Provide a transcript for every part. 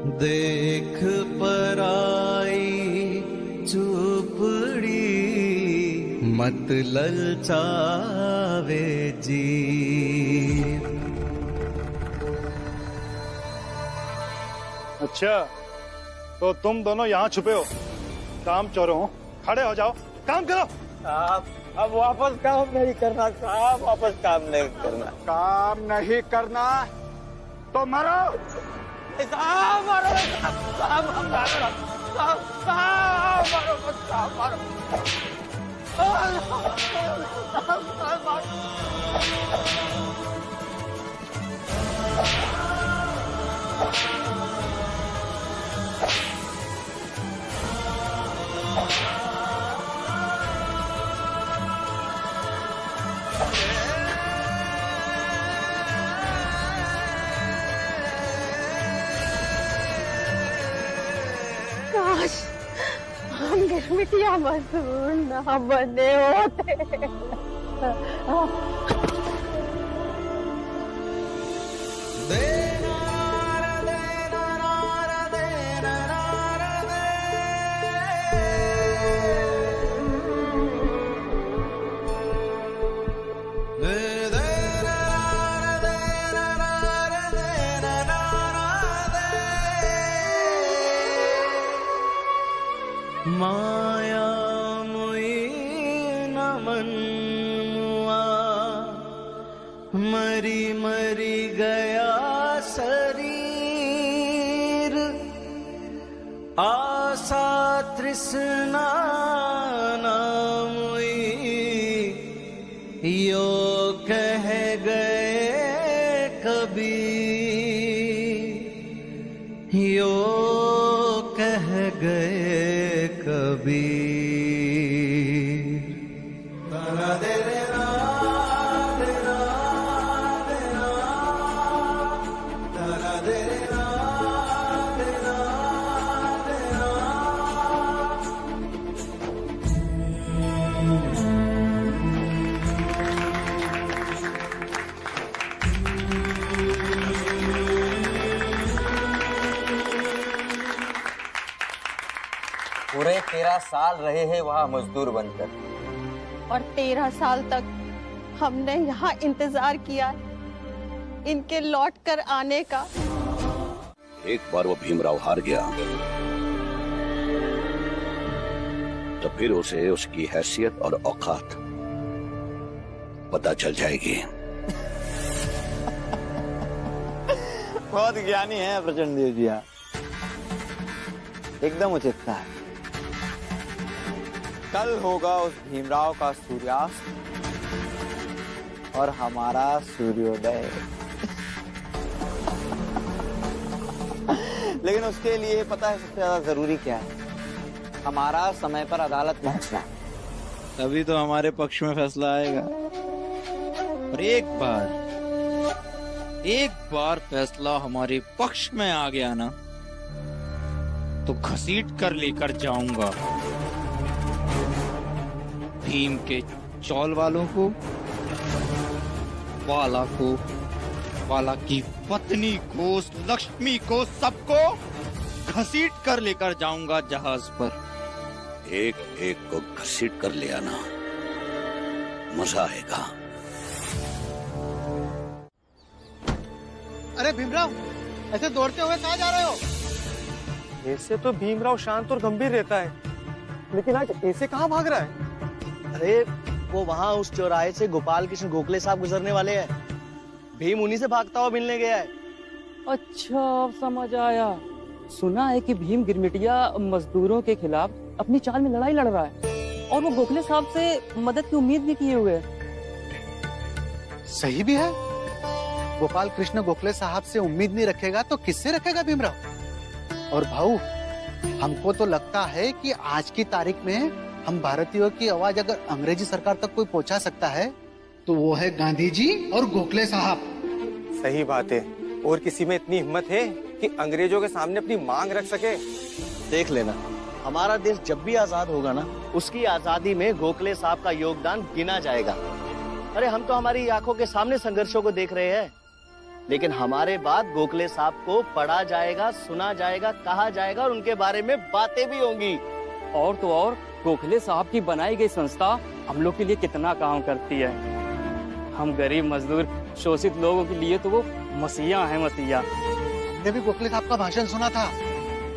देख पराई झोपड़ी मत ललचावे जी। अच्छा, तो तुम दोनों यहाँ छुपे हो, काम चोरों हो, खड़े हो जाओ, काम करो। साहब अब वापस काम नहीं करना साहब, वापस काम नहीं करना। काम नहीं करना तो मरो। साहब मारो, साहब हम मारो, साहब मारो, साहब मारो, साहब मारो। काश हम गिरमिटिया मजदूर ना बने होते। माया मुई न मनुआ मरी मरी गया शरीर। आशा तृष्णा न मुई यो कह गए कबीर, यो कह गए कबीर। तारा दे रे रा दे रा दे रा, तारा दे रे रा दे रा दे रा। पूरे 13 साल रहे हैं वहाँ मजदूर बनकर, और 13 साल तक हमने यहाँ इंतजार किया इनके लौट कर आने का। एक बार वो भीमराव हार गया तो फिर उसे उसकी हैसियत और औकात पता चल जाएगी। बहुत ज्ञानी है प्रचंड देव जी आप, एकदम उचित था। कल होगा उस भीमराव का सूर्यास्त और हमारा सूर्योदय। लेकिन उसके लिए पता है सबसे ज्यादा जरूरी क्या है? हमारा समय पर अदालत पहुंचना, तभी तो हमारे पक्ष में फैसला आएगा। और एक बार फैसला हमारे पक्ष में आ गया ना, तो घसीट कर लेकर जाऊंगा भीम के चौल वालों को, वाला की पत्नी को, लक्ष्मी को, सबको घसीट कर लेकर जाऊंगा जहाज पर। एक एक को घसीट कर ले आना, मजा आएगा। अरे भीमराव, ऐसे दौड़ते हुए कहाँ जा रहे हो? ऐसे तो भीमराव शांत और गंभीर रहता है, लेकिन आज ऐसे कहाँ भाग रहा है? अरे वो वहाँ उस चौराहे से गोपाल कृष्ण गोखले साहब गुजरने वाले हैं, भीम उन्हीं से भागता हुआ मिलने गया है। अच्छा अब समझ आया। सुना है कि भीम गिरमिटिया मजदूरों के खिलाफ अपनी चाल में लड़ाई लड़ रहा है, और वो गोखले साहब से मदद की उम्मीद भी किए हुए है। सही भी है, गोपाल कृष्ण गोखले साहब से उम्मीद नहीं रखेगा तो किससे रखेगा भीमराव? और भाऊ, हमको तो लगता है कि आज की तारीख में हम भारतीयों की आवाज अगर अंग्रेजी सरकार तक कोई पहुंचा सकता है तो वो है गांधी जी और गोखले साहब। सही बात है, और किसी में इतनी हिम्मत है कि अंग्रेजों के सामने अपनी मांग रख सके? देख लेना, हमारा देश जब भी आजाद होगा ना, उसकी आजादी में गोखले साहब का योगदान गिना जाएगा। अरे हम तो हमारी आंखों के सामने संघर्षों को देख रहे हैं। लेकिन हमारे बाद गोखले साहब को पढ़ा जाएगा, सुना जाएगा, कहा जाएगा और उनके बारे में बातें भी होंगी। और तो और गोखले साहब की बनाई गई संस्था हम लोग के लिए कितना काम करती है। हम गरीब मजदूर शोषित लोगों के लिए तो वो मसीहा है, मसीहा। हमने भी गोखले साहब का भाषण सुना था।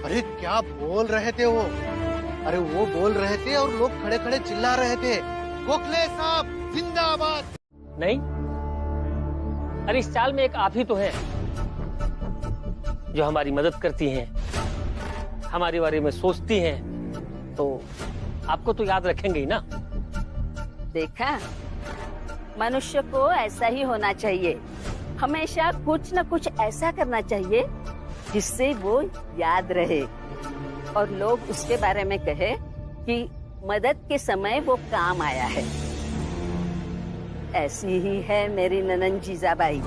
अरे क्या बोल रहे थे वो। अरे वो बोल रहे थे और लोग खड़े खड़े चिल्ला रहे थे, गोखले साहब जिंदाबाद। नहीं, अरे इस चाल में एक आप ही तो है जो हमारी मदद करती हैं, हमारे बारे में सोचती हैं, तो आपको तो याद रखेंगे ही ना। देखा, मनुष्य को ऐसा ही होना चाहिए। हमेशा कुछ न कुछ ऐसा करना चाहिए जिससे वो याद रहे और लोग उसके बारे में कहे कि मदद के समय वो काम आया है। ऐसी ही है मेरी ननन जीजाबाई।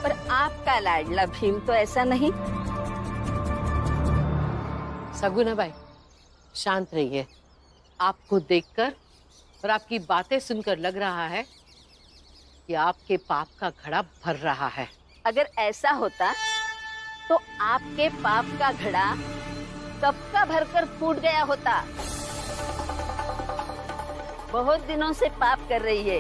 पर आपका लाडला भीम तो ऐसा नहीं। सगुना बाई, शांत रहिए। आपको देखकर और आपकी बातें सुनकर लग रहा है कि आपके पाप का घड़ा भर रहा है। अगर ऐसा होता तो आपके पाप का घड़ा कब का भरकर फूट गया होता। बहुत दिनों से पाप कर रही है।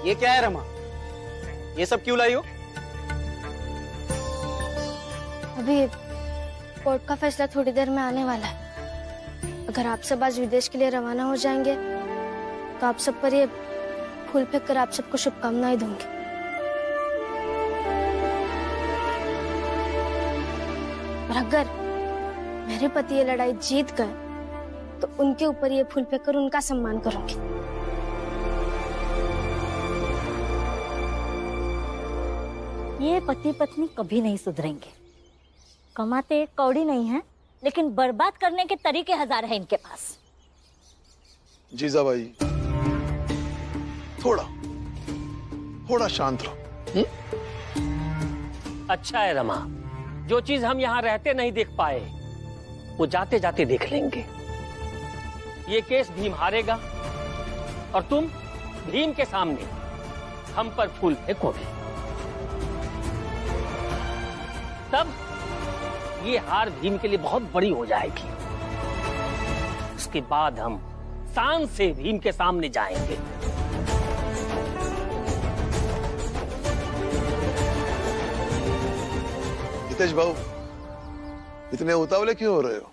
ये क्या है रमा? ये सब क्यों लाई हो? अभी कोर्ट का फैसला थोड़ी देर में आने वाला है। अगर आप सब आज विदेश के लिए रवाना हो जाएंगे तो आप सब पर ये फूल फेंक कर आप सबको शुभकामनाएं दूंगी। और अगर मेरे पति ये लड़ाई जीत गए तो उनके ऊपर ये फूल फेंक कर उनका सम्मान करूंगी। ये पति पत्नी कभी नहीं सुधरेंगे। कमाते कौड़ी नहीं है, लेकिन बर्बाद करने के तरीके हजार हैं इनके पास। जीजाबाई, थोड़ा शांत रहो। अच्छा है रमा, जो चीज हम यहाँ रहते नहीं देख पाए वो जाते जाते देख लेंगे। ये केस भीम हारेगा और तुम भीम के सामने हम पर फूल फेंकोगे। तब ये हार भीम के लिए बहुत बड़ी हो जाएगी। उसके बाद हम शान से भीम के सामने जाएंगे। हितेश बाबू, इतने उतावले क्यों हो रहे हो?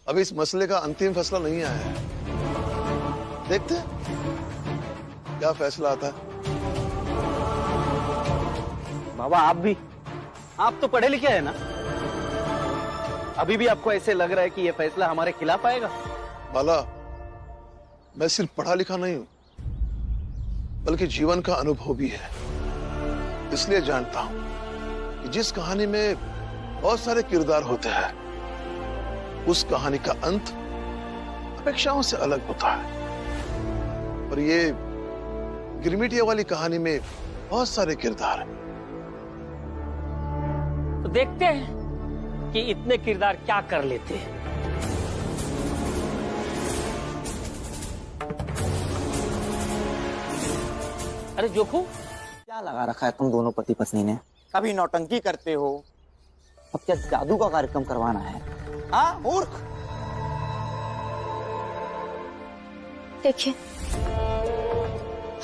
अभी इस मसले का अंतिम फैसला नहीं आया है। देखते हैं क्या फैसला आता है। बाबा, आप तो पढ़े लिखे हैं ना? अभी भी आपको ऐसे लग रहा है कि ये फैसला हमारे खिलाफ आएगा? बाला, मैं सिर्फ पढ़ा लिखा नहीं हूं, बल्कि जीवन का अनुभव भी है। इसलिए जानता हूं कि जिस कहानी में बहुत सारे किरदार होते हैं, उस कहानी का अंत अपेक्षाओं से अलग होता है। और ये गिरमिटिया वाली कहानी में बहुत सारे किरदार हैं। तो देखते हैं कि इतने किरदार क्या कर लेते हैं। अरे जोखू, क्या लगा रखा है तुम दोनों पति पत्नी ने? कभी नौटंकी करते हो, अब क्या जादू का कार्यक्रम करवाना है? हाँ मूर्ख। देखिए,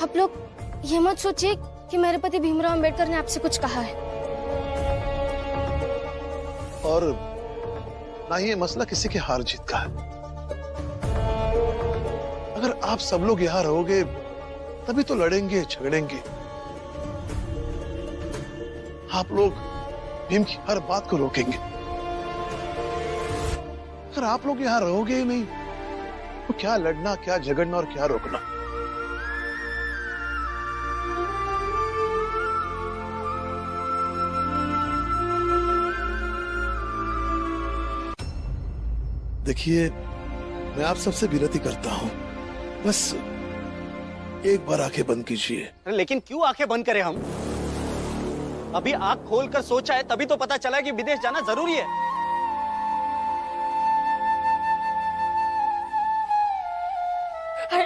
आप लोग ये मत सोचिए कि मेरे पति भीमराव अंबेडकर ने आपसे कुछ कहा है। और ना ही ये मसला किसी के हार जीत का है। अगर आप सब लोग यहाँ रहोगे तभी तो लड़ेंगे झगड़ेंगे। आप लोग भीम की हर बात को रोकेंगे। अगर आप लोग यहाँ रहोगे ही नहीं तो क्या लड़ना, क्या झगड़ना और क्या रोकना। देखिए, मैं आप सबसे विनती करता हूं, एक बार आंखें बंद कीजिए। अरे लेकिन क्यों आंखें बंद करें हम? अभी आंख खोलकर सोचा है तभी तो पता चला कि विदेश जाना जरूरी है।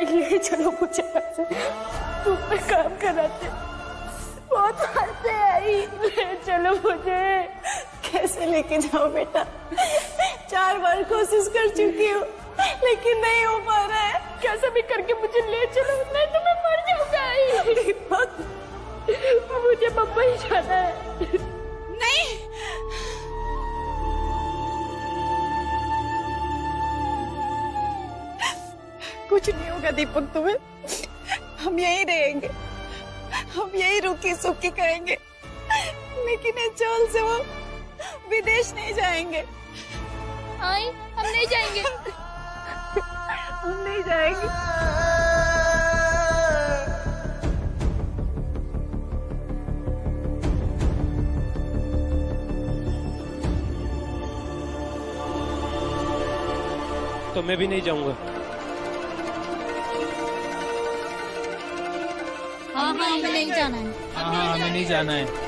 ले चलो मुझे, तुम पे काम कराते बहुत हंसते आई। ले चलो मुझे। कैसे लेके जाओ बेटा? 4 बार कोशिश कर चुकी हूँ लेकिन नहीं हो पा रहा है। कैसे भी करके मुझे ले चलो, नहीं तो मैं मर जाऊंगा। मुझे बम्बई जाना है। नहीं, कुछ नहीं होगा दीपक तुम्हें। हम यहीं रहेंगे, हम यहीं रुकी सुखी कहेंगे, लेकिन इस चौल से वो विदेश नहीं जाएंगे। आई, हम नहीं जाएंगे। हम नहीं जाएंगे। तो मैं भी नहीं जाऊंगा। हाँ हमें नहीं जाना है। हाँ हमें नहीं जाना है।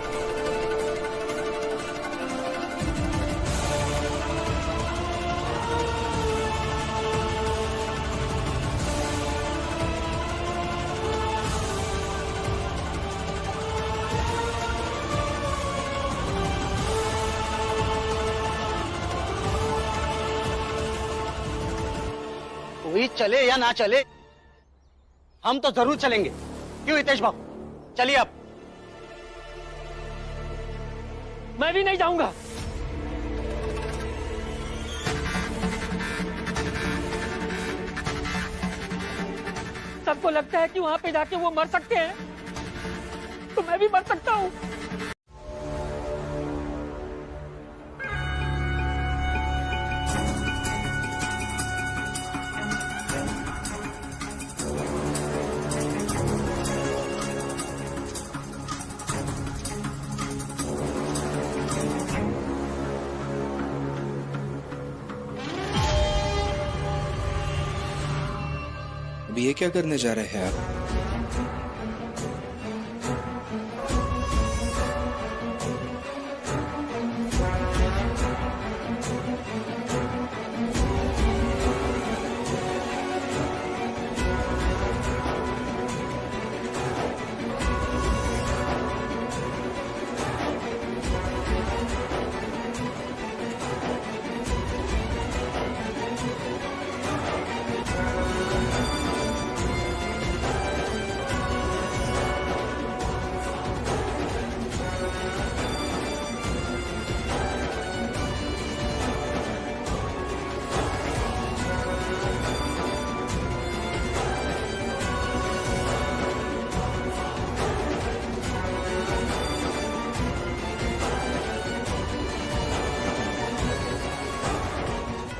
कोई चले या ना चले, हम तो जरूर चलेंगे। क्यों हितेश बाबू, चलिए अब। मैं भी नहीं जाऊंगा। सबको लगता है कि वहां पे जाके वो मर सकते हैं, तो मैं भी मर सकता हूँ। अभी ये क्या करने जा रहे हैं आप?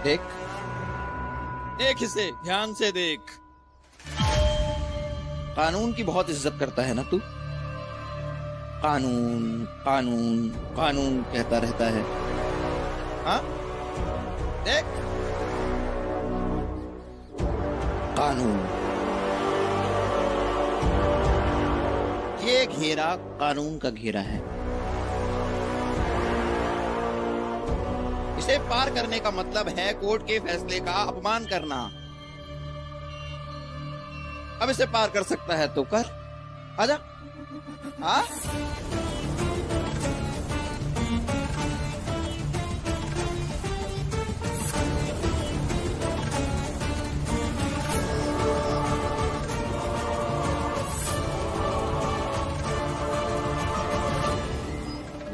देख देख इसे ध्यान से देख। कानून की बहुत इज्जत करता है ना तू? कानून कानून कानून कहता रहता है। हाँ देख, कानून, ये घेरा कानून का घेरा है। इसे पार करने का मतलब है कोर्ट के फैसले का अपमान करना। अब इसे पार कर सकता है तो कर, आजा। हाँ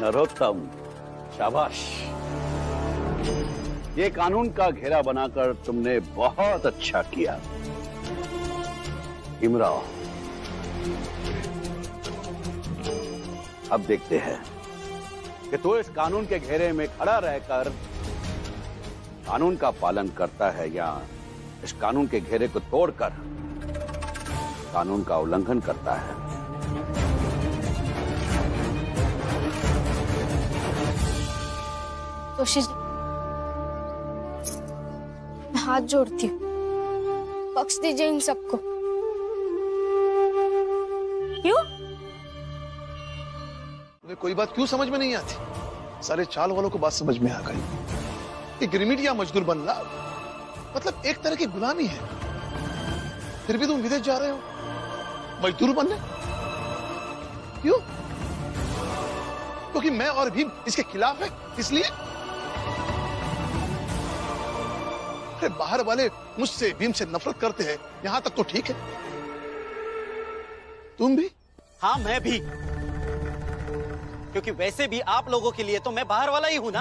नरोत्तम, शाबाश। ये कानून का घेरा बनाकर तुमने बहुत अच्छा किया। भीमराव, अब देखते हैं कि तू इस कानून के घेरे में खड़ा रहकर कानून का पालन करता है या इस कानून के घेरे को तोड़कर कानून का उल्लंघन करता है। कोशिश, मैं हाथ जोड़ती हूँ, बख्श दीजिए इन सबको। कोई बात क्यों समझ में नहीं आती? सारे चाल वालों को बात समझ में आ गई कि गिरमिटिया मजदूर बनना मतलब एक तरह की गुलामी है। फिर भी तुम विदेश जा रहे हो मजदूर बनने। क्यों? क्योंकि मैं और भीम इसके खिलाफ है इसलिए? अरे बाहर वाले मुझसे भीम से नफरत करते हैं, यहां तक तो ठीक है। तुम भी? हाँ मैं भी, क्योंकि वैसे भी आप लोगों के लिए तो मैं बाहर वाला ही हूं ना।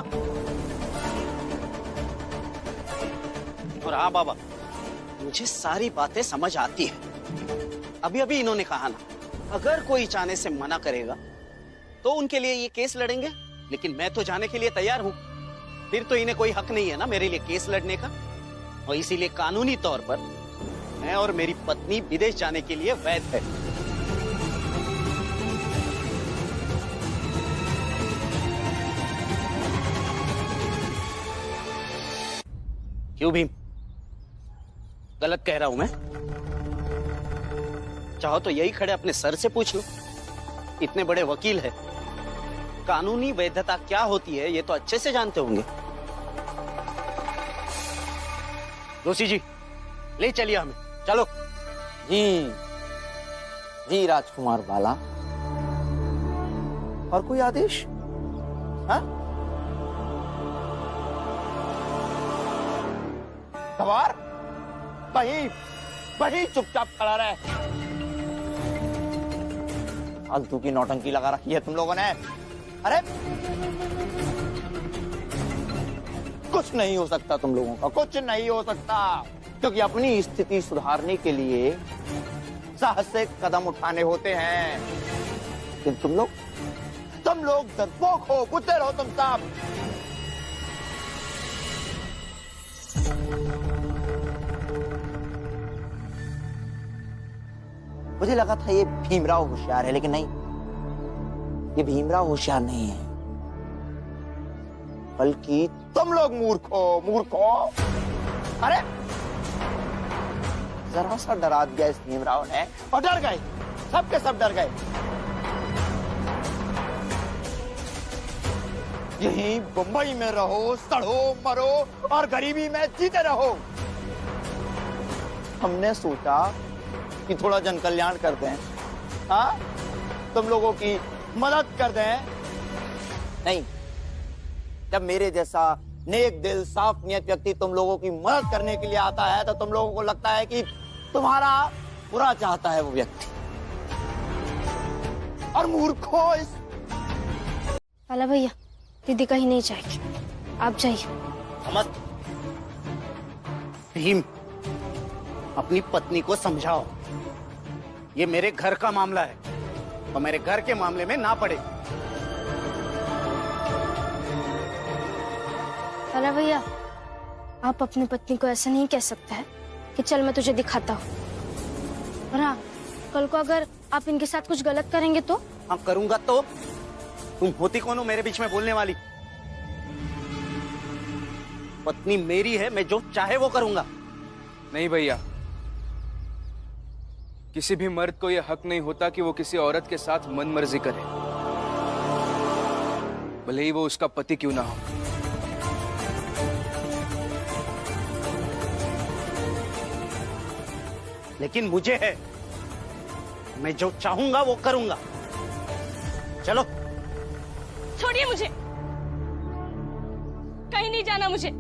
और हाँ बाबा, मुझे सारी बातें समझ आती है। अभी अभी इन्होंने कहा ना, अगर कोई जाने से मना करेगा तो उनके लिए ये केस लड़ेंगे, लेकिन मैं तो जाने के लिए तैयार हूं। फिर तो इन्हें कोई हक नहीं है ना मेरे लिए केस लड़ने का। और इसीलिए कानूनी तौर पर मैं और मेरी पत्नी विदेश जाने के लिए वैध है। क्यों भीम, गलत कह रहा हूं मैं? चाहो तो यही खड़े अपने सर से पूछ लो, इतने बड़े वकील है, कानूनी वैधता क्या होती है ये तो अच्छे से जानते होंगे। जोशी जी ले चलिए हमें, चलो। जी जी राजकुमार वाला, और कोई आदेश? हाँ? सवार वही चुपचाप खड़ा रहे। फालतू की नौटंकी लगा रखी है तुम लोगों ने। अरे कुछ नहीं हो सकता तुम लोगों का, कुछ नहीं हो सकता, क्योंकि अपनी स्थिति सुधारने के लिए साहस से कदम उठाने होते हैं। लेकिन तुम लोग डरपोक हो, बुद्धर हो तुम सब। मुझे लगा था ये भीमराव होशियार है, लेकिन नहीं, ये भीमराव होशियार नहीं है, बल्कि तुम लोग मूर्ख हो। अरे जरा सा डरा दिया इस भीमराव ने और डर गए, सबके सब डर गए। यहीं मुंबई में रहो, सड़ो मरो और गरीबी में जीते रहो। हमने सोचा कि थोड़ा जन कल्याण कर दें, हाँ, तुम लोगों की मदद कर दें। नहीं, जब मेरे जैसा नेक दिल साफ नियत व्यक्ति तुम लोगों की मदद करने के लिए आता है तो तुम लोगों को लगता है कि तुम्हारा बुरा चाहता है वो व्यक्ति। और मूर्खों, इस पाला भैया, दीदी कहीं नहीं जाएगी, आप जाइए। मत भीम, अपनी पत्नी को समझाओ, ये मेरे घर का मामला है तो मेरे घर के मामले में ना पड़े। पाला भैया, आप अपनी पत्नी को ऐसा नहीं कह सकते हैं कि चल मैं तुझे दिखाता हूँ। और हाँ, कल को अगर आप इनके साथ कुछ गलत करेंगे तो? हाँ करूंगा तो? तुम होती कौन हो मेरे बीच में बोलने वाली? पत्नी मेरी है, मैं जो चाहे वो करूंगा। नहीं भैया, किसी भी मर्द को यह हक नहीं होता कि वो किसी औरत के साथ मनमर्जी करे, भले ही वो उसका पति क्यों ना हो। लेकिन मुझे है, मैं जो चाहूंगा वो करूंगा। चलो। छोड़िए मुझे, कहीं नहीं जाना मुझे,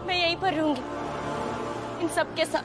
मैं यहीं पर रहूंगी इन सब के साथ।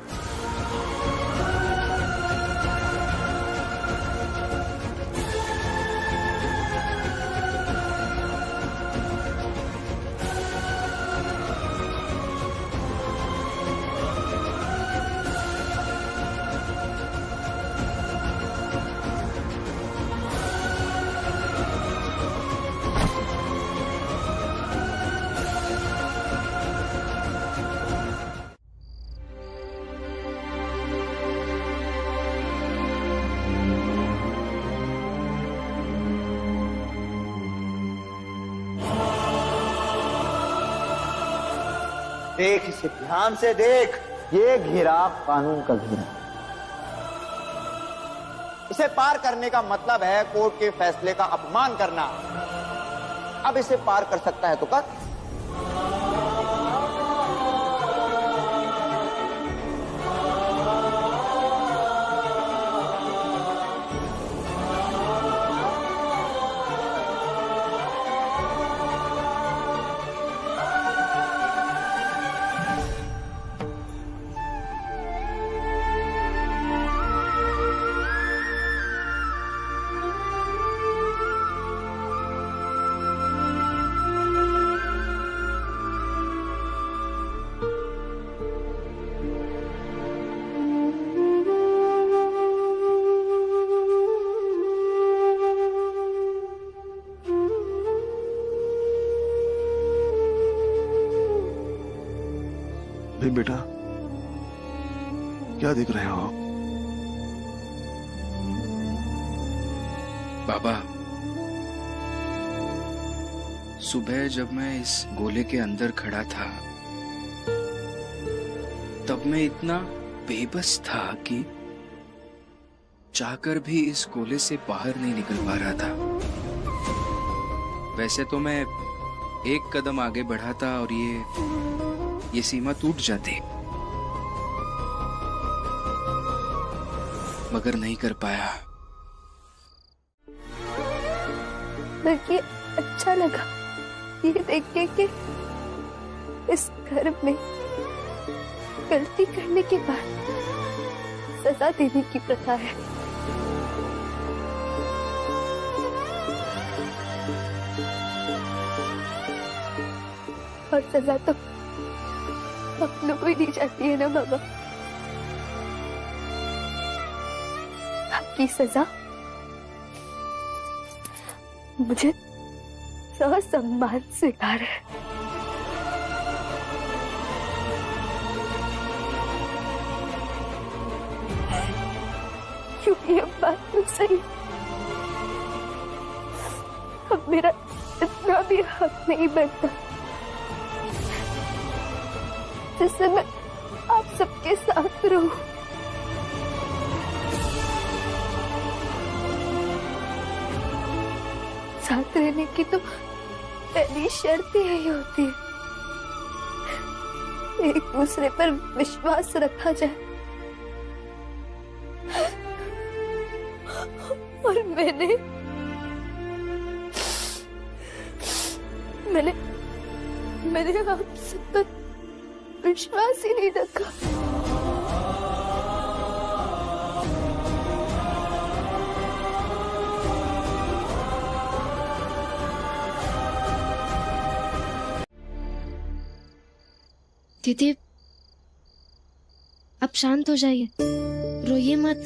देख इसे ध्यान से देख, ये घेरा कानून का घेरा, इसे पार करने का मतलब है कोर्ट के फैसले का अपमान करना। अब इसे पार कर सकता है तो कर। भीम बेटा, क्या देख रहे हो? बाबा, सुबह जब मैं इस गोले के अंदर खड़ा था तब मैं इतना बेबस था कि चाहकर भी इस गोले से बाहर नहीं निकल पा रहा था। वैसे तो मैं एक कदम आगे बढ़ा था और ये सीमा टूट जाती, मगर नहीं कर पाया। बल्कि अच्छा लगा ये देख के कि इस घर में गलती करने के बाद सजा देने की प्रथा है। और सजा तो अपनों को ही दी जाती है ना बाबा। आपकी सजा मुझे ससम्मान स्वीकार है। क्योंकि अब बात तो सही, अब मेरा इतना भी हक नहीं बनता जिससे मैं आप सबके साथ रहूं। साथ रहने की तो पहली शर्त यही होती है, एक दूसरे पर विश्वास रखा जाए। और मैंने आप सब पर विश्वास ही नहीं रखा। दीदी, अब शांत हो जाइए, रोइए मत।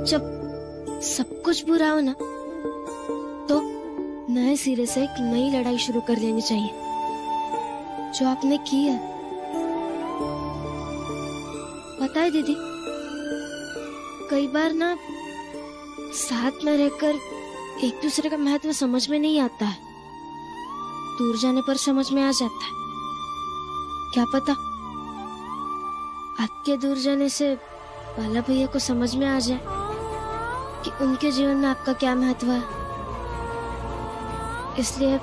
जब सब कुछ बुरा हो ना तो नए सिरे से एक नई लड़ाई शुरू कर लेनी चाहिए, जो आपने की है। पता है दीदी, कई बार ना साथ में रहकर एक दूसरे का महत्व समझ में नहीं आता है, दूर जाने पर समझ में आ जाता है। क्या पता आपके दूर जाने से बाला भैया को समझ में आ जाए कि उनके जीवन में आपका क्या महत्व है। इसलिए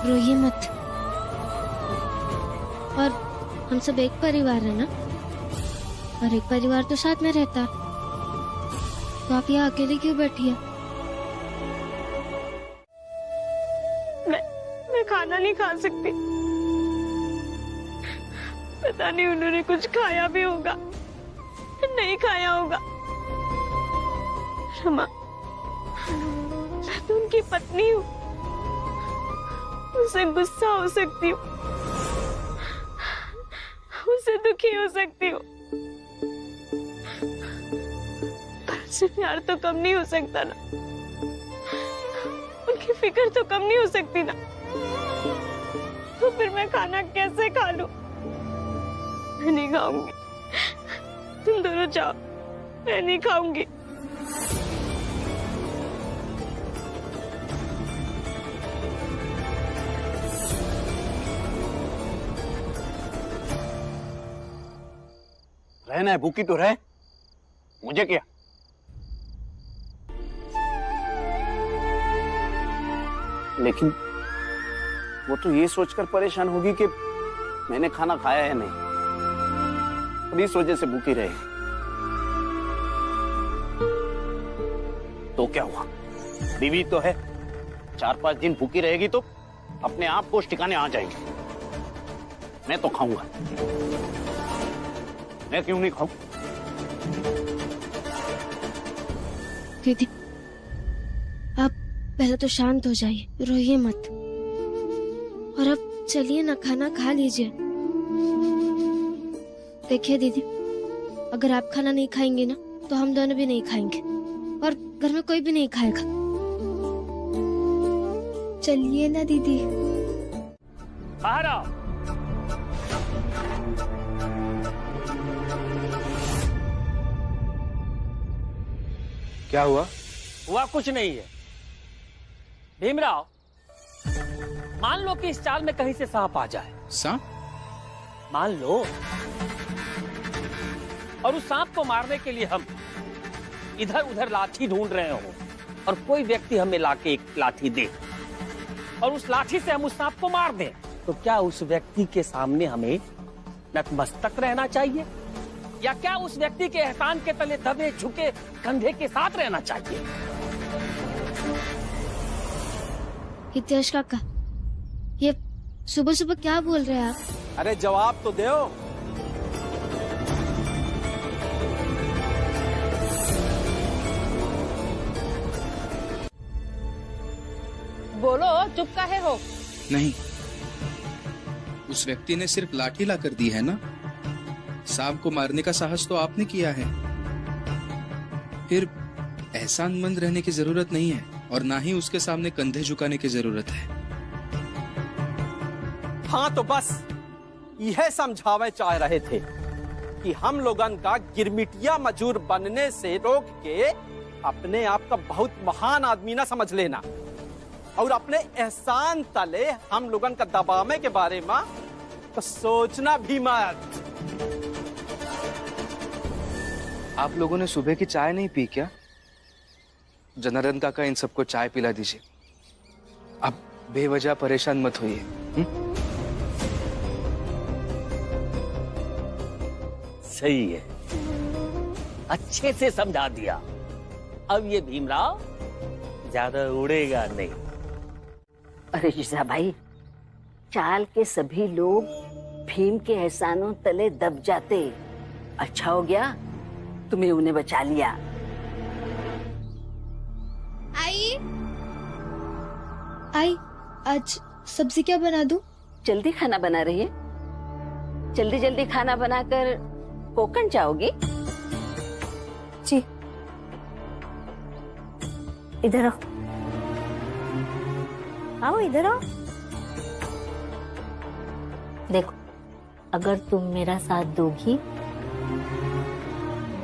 रोइए मत। और हम सब एक परिवार है ना, और एक परिवार तो साथ में रहता है, तो आप यहाँ अकेले क्यों बैठी है? मैं खाना नहीं खा सकती। पता नहीं उन्होंने कुछ खाया भी होगा, नहीं खाया होगा। रमा, मैं तो उनकी पत्नी हूँ, उसे गुस्सा हो सकती हूँ, उसे दुखी हो सकती हूँ, पर उससे प्यार तो कम नहीं हो सकता ना, उनकी फिक्र तो कम नहीं हो सकती ना। तो फिर मैं खाना कैसे खा लूं? मैं नहीं खाऊंगी, तुम दोनों जाओ, मैं नहीं खाऊंगी। रहना है भूखी तो रहे, मुझे क्या। लेकिन वो तो ये सोचकर परेशान होगी कि मैंने खाना खाया है नहीं, और इस वजह से भूखी रहेगी। तो क्या हुआ, बीवी तो है, 4-5 दिन भूखी रहेगी तो अपने आप को ठिकाने आ जाएगी। मैं तो खाऊंगा, मैं क्यों नहीं खाऊं? दीदी आप पहले तो शांत हो जाइए, रोइए मत, और अब चलिए ना, खाना खा लीजिए। देखिए दीदी, अगर आप खाना नहीं खाएंगे ना तो हम दोनों भी नहीं खाएंगे, और घर में कोई भी नहीं खाएगा। चलिए ना दीदी। बाहर आओ। क्या हुआ? हुआ कुछ नहीं है भीमराव। मान लो कि इस चाल में कहीं से सांप आ जाए। सांप? मान लो, और उस सांप को मारने के लिए हम इधर उधर लाठी ढूंढ रहे हो, और कोई व्यक्ति हमें लाके एक लाठी दे, और उस लाठी से हम उस सांप को मार दें, तो क्या उस व्यक्ति के सामने हमें नतमस्तक रहना चाहिए, या क्या उस व्यक्ति के एहसान के तले दबे झुके कंधे के साथ रहना चाहिए? हितेश काका, ये सुबह सुबह क्या बोल रहे हैं आप? अरे जवाब तो दो। बोलो, चुप काहे हो? नहीं, उस व्यक्ति ने सिर्फ लाठी ला कर दी है ना। सांप को मारने का साहस तो आपने किया है, फिर एहसानमंद रहने की जरूरत नहीं है, और ना ही उसके सामने कंधे झुकाने की जरूरत है। हाँ तो बस यह समझावे चाह रहे थे कि हम लोगन का गिरमिटिया मजूर बनने से रोक के अपने आप का बहुत महान आदमी ना समझ लेना, और अपने एहसान तले हम लोगन का दबावे के बारे में तो सोचना भी मत। आप लोगों ने सुबह की चाय नहीं पी क्या? जनार्दन काका, इन सबको चाय पिला दीजिए। आप बेवजह परेशान मत होइए। सही है, अच्छे से समझा दिया। अब ये भीमराव ज्यादा उड़ेगा नहीं। अरे जीजा भाई, चाल के सभी लोग भीम के एहसानों तले दब जाते। अच्छा हो गया तुम्हें उन्हें बचा लिया। आई, आज सब्जी क्या बना दूं? जल्दी खाना बना रही है? जल्दी जल्दी खाना बनाकर कोकण जाओगी? जी, इधर आओ, आओ इधर आओ। देखो, अगर तुम मेरा साथ दोगी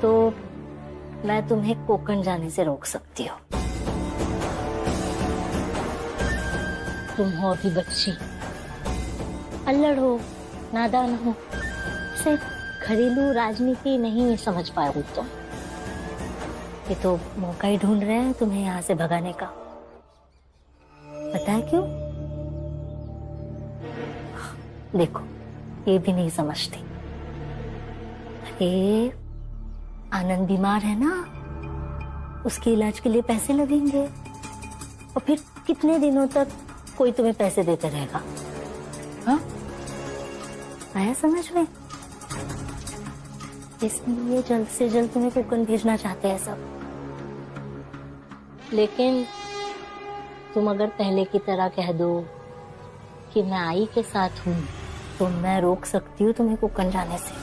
तो मैं तुम्हें कोकण जाने से रोक सकती हूँ। तुम हो अभी बच्ची, अल्लड़ हो, नादान हो, सिर्फ घरेलू राजनीति नहीं समझ पाओगे तुम। ये तो मौका ही ढूंढ रहे हैं तुम्हें यहाँ से भगाने का। पता है क्यों? देखो, ये भी नहीं समझती। अरे आनंद बीमार है ना, उसके इलाज के लिए पैसे लगेंगे, और फिर कितने दिनों तक कोई तुम्हें पैसे देते रहेगा? हाँ, आया समझ में? इसलिए जल्द से जल्द तुम्हें कोकण भेजना चाहते हैं सब। लेकिन तुम अगर पहले की तरह कह दो कि मैं आई के साथ हूँ, तो मैं रोक सकती हूँ तुम्हें कोकण जाने से।